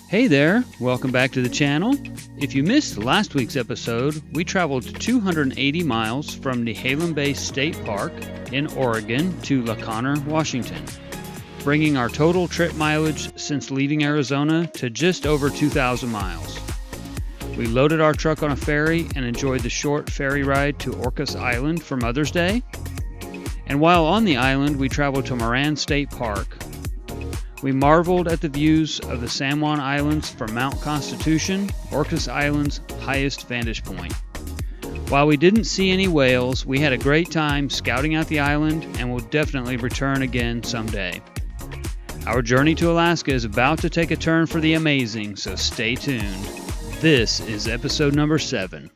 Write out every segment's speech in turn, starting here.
Hey there, welcome back to the channel. If you missed last week's episode, we traveled 280 miles from Nehalem Bay State Park in Oregon to La Conner, Washington, bringing our total trip mileage since leaving Arizona to just over 2,000 miles. We loaded our truck on a ferry and enjoyed the short ferry ride to Orcas Island for Mother's Day. And while on the island, we traveled to Moran State Park. We marveled at the views of the San Juan Islands from Mount Constitution, Orcas Island's highest vantage point. While we didn't see any whales, we had a great time scouting out the island and will definitely return again someday. Our journey to Alaska is about to take a turn for the amazing, so stay tuned. This is episode number 7.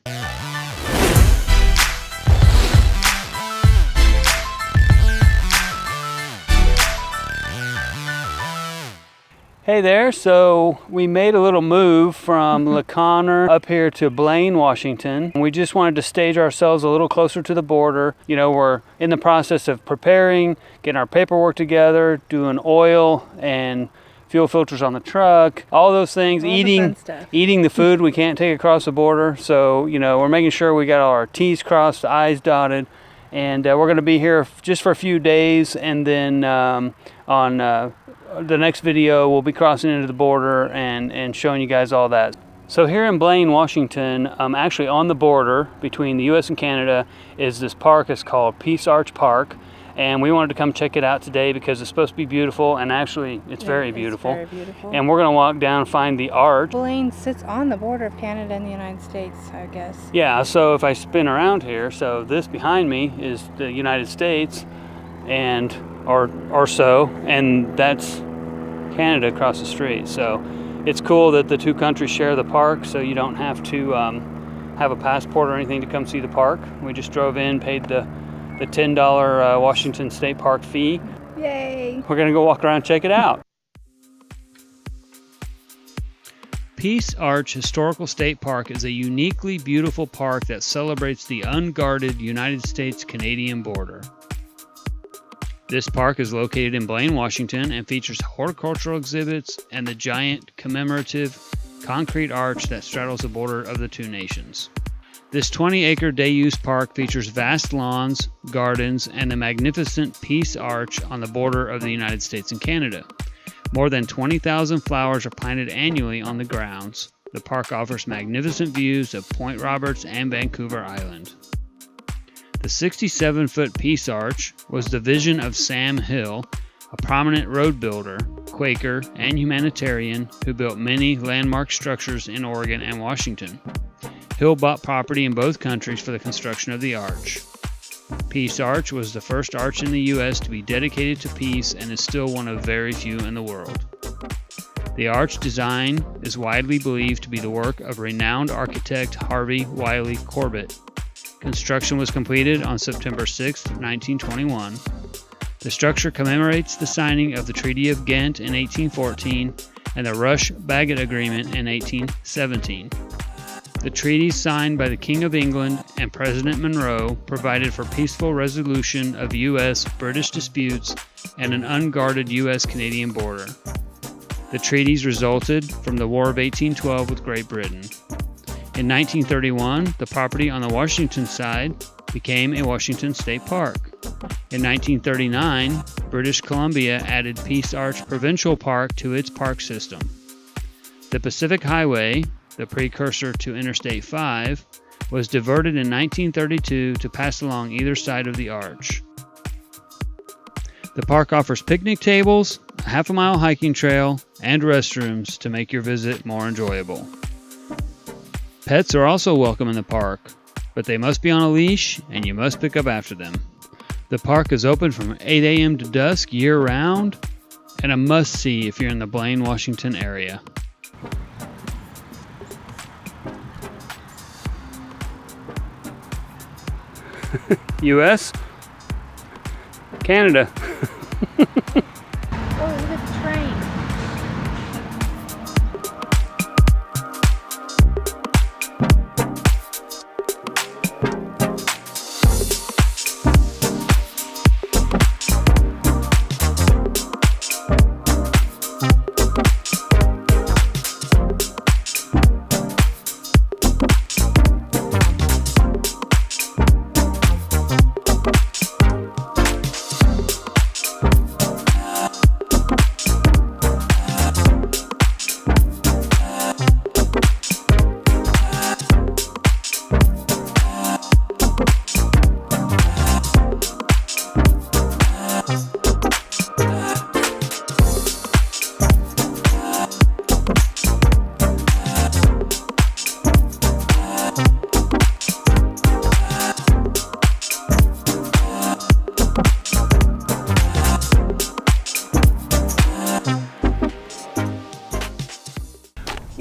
Hey there, so we made a little move from La Conner up here to Blaine, Washington. We just wanted to stage ourselves a little closer to the border. You know, we're in the process of preparing, getting our paperwork together, doing oil and fuel filters on the truck, all those things, eating the food we can't take across the border. So, you know, we're making sure we got all our T's crossed, I's dotted, and we're going to be here just for a few days, and then on the next video we'll be crossing into the border and showing you guys all that. So here in Blaine, Washington, actually on the border between the US and Canada is this park. It's called Peace Arch Park, and we wanted to come check it out today because it's supposed to be beautiful, and actually it's very beautiful. And we're going to walk down and find the arch. Blaine sits on the border of Canada and the United States, I guess. Yeah, so if I spin around here, so this behind me is the United States, and or so, and that's Canada across the street. So it's cool that the two countries share the park, so you don't have to have a passport or anything to come see the park. We just drove in, paid the $10 Washington State Park fee. Yay! We're gonna go walk around and check it out. Peace Arch Historical State Park is a uniquely beautiful park that celebrates the unguarded United States-Canadian border. This park is located in Blaine, Washington, and features horticultural exhibits and the giant commemorative concrete arch that straddles the border of the two nations. This 20-acre day-use park features vast lawns, gardens, and the magnificent Peace Arch on the border of the United States and Canada. More than 20,000 flowers are planted annually on the grounds. The park offers magnificent views of Point Roberts and Vancouver Island. The 67-foot Peace Arch was the vision of Sam Hill, a prominent road builder, Quaker, and humanitarian who built many landmark structures in Oregon and Washington. Hill bought property in both countries for the construction of the arch. Peace Arch was the first arch in the U.S. to be dedicated to peace and is still one of very few in the world. The arch design is widely believed to be the work of renowned architect Harvey Wiley Corbett. Construction was completed on September 6, 1921. The structure commemorates the signing of the Treaty of Ghent in 1814 and the Rush-Bagot Agreement in 1817. The treaties signed by the King of England and President Monroe provided for peaceful resolution of U.S.-British disputes and an unguarded U.S.-Canadian border. The treaties resulted from the War of 1812 with Great Britain. In 1931, the property on the Washington side became a Washington State Park. In 1939, British Columbia added Peace Arch Provincial Park to its park system. The Pacific Highway, the precursor to Interstate 5, was diverted in 1932 to pass along either side of the arch. The park offers picnic tables, a half-a-mile hiking trail, and restrooms to make your visit more enjoyable. Pets are also welcome in the park, but they must be on a leash and you must pick up after them. The park is open from 8 a.m. to dusk year-round and a must-see if you're in the Blaine, Washington area. U.S., Canada. Oh, look at the train.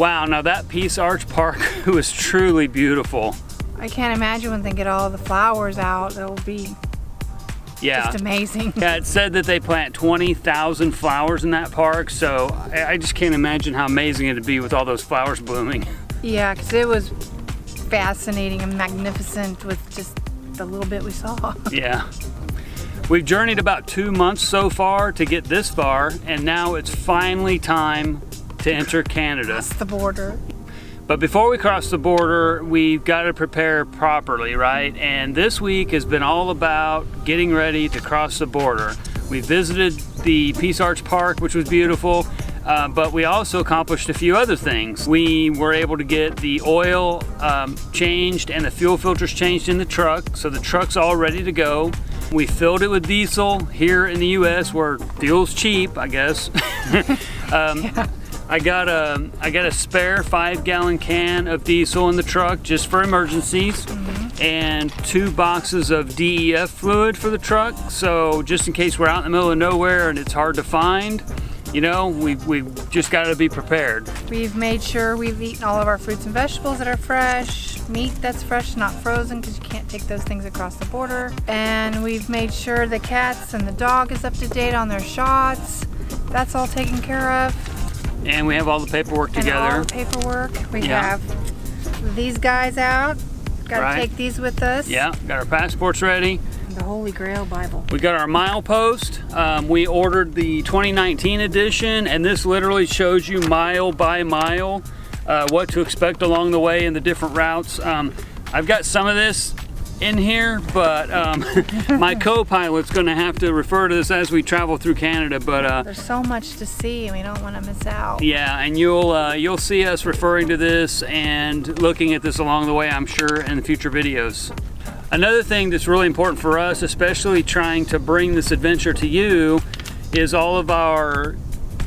Wow, now that Peace Arch Park was truly beautiful. I can't imagine when they get all the flowers out. It'll be just amazing. Yeah, it said that they plant 20,000 flowers in that park, so I just can't imagine how amazing it'd be with all those flowers blooming. Yeah, because it was fascinating and magnificent with just the little bit we saw. Yeah. We've journeyed about 2 months so far to get this far, and now it's finally time to enter Canada. That's the border. But before we cross the border, we've got to prepare properly, right? And this week has been all about getting ready to cross the border. We visited the Peace Arch Park, which was beautiful, but we also accomplished a few other things. We were able to get the oil changed and the fuel filters changed in the truck, so the truck's all ready to go. We filled it with diesel here in the US where fuel's cheap, I guess. Yeah. I got a spare 5-gallon can of diesel in the truck just for emergencies, and 2 boxes of DEF fluid for the truck. So just in case we're out in the middle of nowhere and it's hard to find, you know, we've just got to be prepared. We've made sure we've eaten all of our fruits and vegetables that are fresh, meat that's fresh, not frozen, because you can't take those things across the border. And we've made sure the cats and the dog is up to date on their shots. That's all taken care of. And we have all the paperwork together. And all the paperwork. We have these guys out. Got to take these with us. Yeah, got our passports ready. And the Holy Grail Bible. We got our milepost. We ordered the 2019 edition, and this literally shows you mile by mile what to expect along the way in the different routes. I've got some of this in here, but my co-pilot's going to have to refer to this as we travel through Canada. But there's so much to see, and we don't want to miss out. Yeah, and you'll see us referring to this and looking at this along the way, I'm sure, in the future videos. Another thing that's really important for us, especially trying to bring this adventure to you, is all of our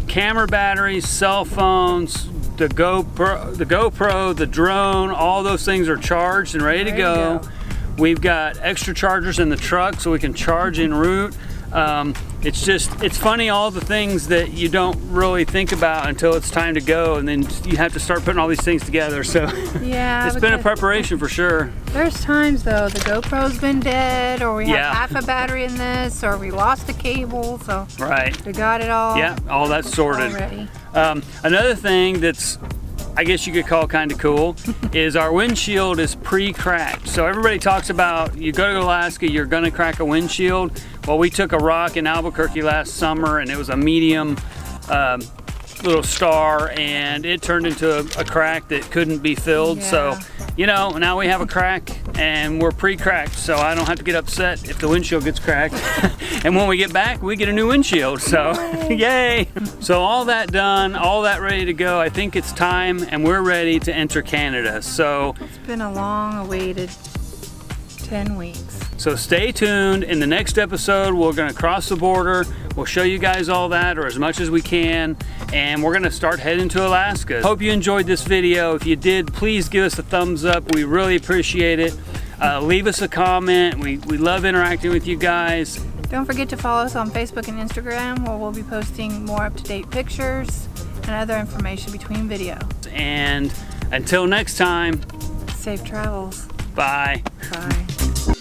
camera batteries, cell phones, the GoPro, the drone, all those things are charged and ready to go. We've got extra chargers in the truck so we can charge en route. It's funny, all the things that you don't really think about until it's time to go, and then you have to start putting all these things together. So yeah, it's been a preparation for sure. There's times though the GoPro's been dead, or we have half a battery in this, or we lost a cable, so we got it all. Yeah, all that's sorted already. Another thing that's, I guess you could call kind of cool, is our windshield is pre-cracked. So everybody talks about, you go to Alaska, you're gonna crack a windshield. Well, we took a rock in Albuquerque last summer, and it was a medium little star, and it turned into a crack that couldn't be filled. So, you know, now we have a crack, and we're pre-cracked, so I don't have to get upset if the windshield gets cracked. And when we get back, we get a new windshield, so yay! So all that done, all that ready to go, I think it's time, and we're ready to enter Canada. So it's been a long-awaited 10 weeks. So stay tuned. In the next episode, we're going to cross the border. We'll show you guys all that, or as much as we can, and we're going to start heading to Alaska. Hope you enjoyed this video. If you did, please give us a thumbs up. We really appreciate it. Leave us a comment. We love interacting with you guys. Don't forget to follow us on Facebook and Instagram, where we'll be posting more up-to-date pictures and other information between videos. And until next time, safe travels. bye. Bye.